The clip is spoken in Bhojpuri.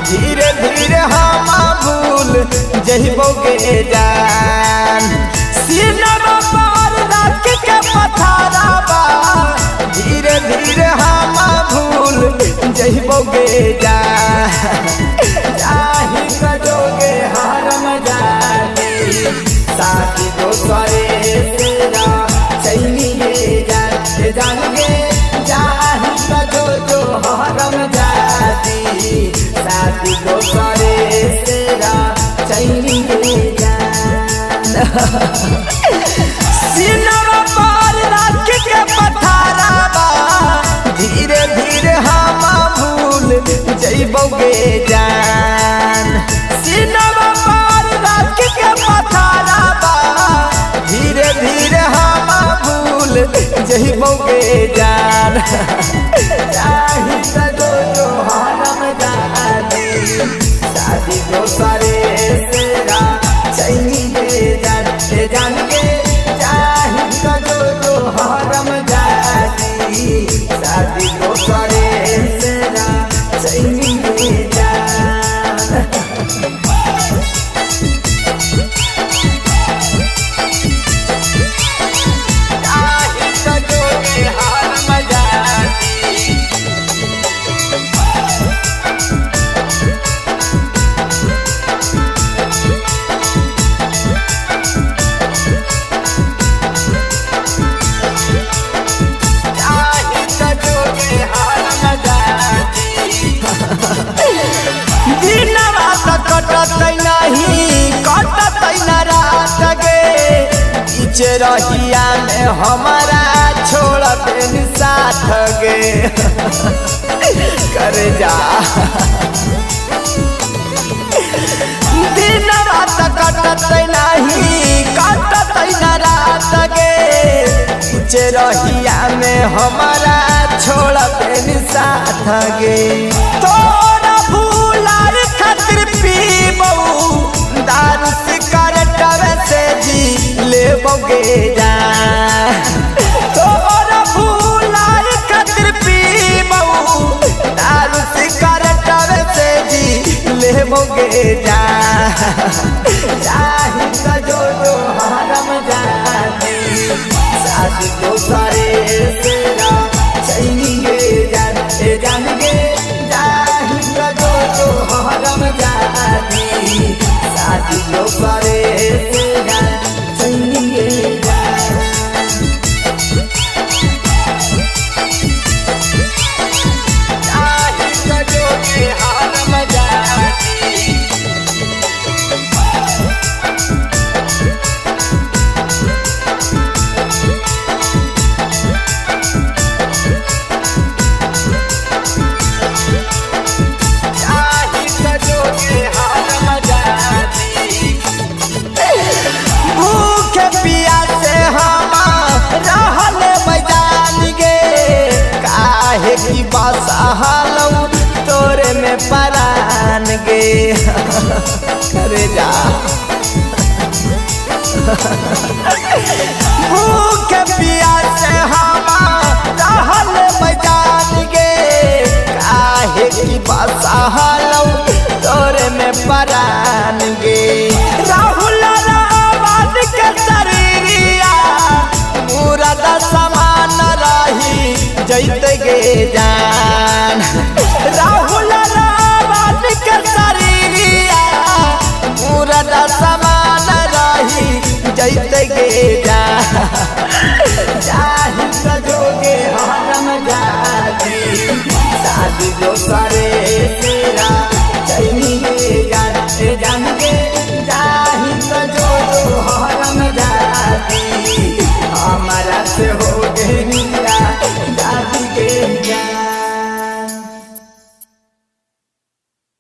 धीरे धीरे हम भूल जहिबोगे जान सीनमा पर रख के पथरावा धीरे धीरे हम भूल जहिबोगे जान चाही कजोगे हरम जानी साथी दोसरे तेरा चाहिए जान गे चाही कजो जो हरम जाती साथी दोसरे तेरा चाहिए जान सीनमा पर रख के पथरावा धीरे धीरे हम भूल जइबोगे जान सीनमा पर रख के पथरावा धीरे धीरे हम भूल जइबोगे जान चाही तो जो हरम जाती शादी दोसरे तेरा चाहिए जान के चाही तो जो हरम जाती शादी दोसरे तेरा चाहिए जान रहिया में हमारा छोड़ देन साथ गे कर जा दिन रात कटत नहीं कटत न रात गे रहिया में हमारा छोड़ देन साथ गे तोरा भूलार खातिर पीबऊ दारू सिगरेट वैसे जी लेबोगे जान तोरा भूलार खातिर पीबऊ दारू सिगरेट वैसे जी लेबोगे जान चाही जो जो हरम जाती शादी दोसरे तेरा चाहिए जान गे चाही जो जो हरम जाती शादी दोसरे तेरा चाहिए जान चाही कजोगे हरम जाती चाही कजोगे हरम जाती भूखे पियासे हम रहल मैदान गे काहे की बसहलौ तोरे में परान गे करे जा भूखे पियासे हम रहल मैदान गे काहे की बसहलौ तोरे में परान गे राहुल के शरीरिया मुराद समान रही जैते गे जान राहुल के शरीरिया मुराद समान रही जैते गे जान चाही कजोगे हरम जाती शादी दोसरे तेरा चाहिए जान गे चाही तो जो हरम जाती हमारा से हो